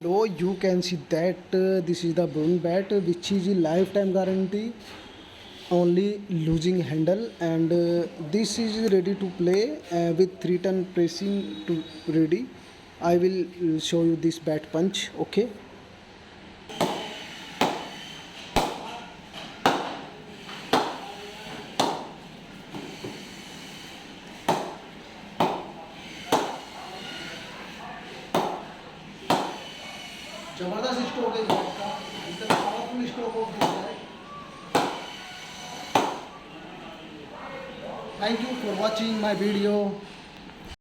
So you can see that this is the brown bat which is a lifetime guarantee, only losing handle, and this is ready to play with 3 turn pressing to ready. I will show you this bat punch. Okay. जबरदस्त stroke है इस bat का, एकदम powerful stroke हो गया है. Thank you for watching my video.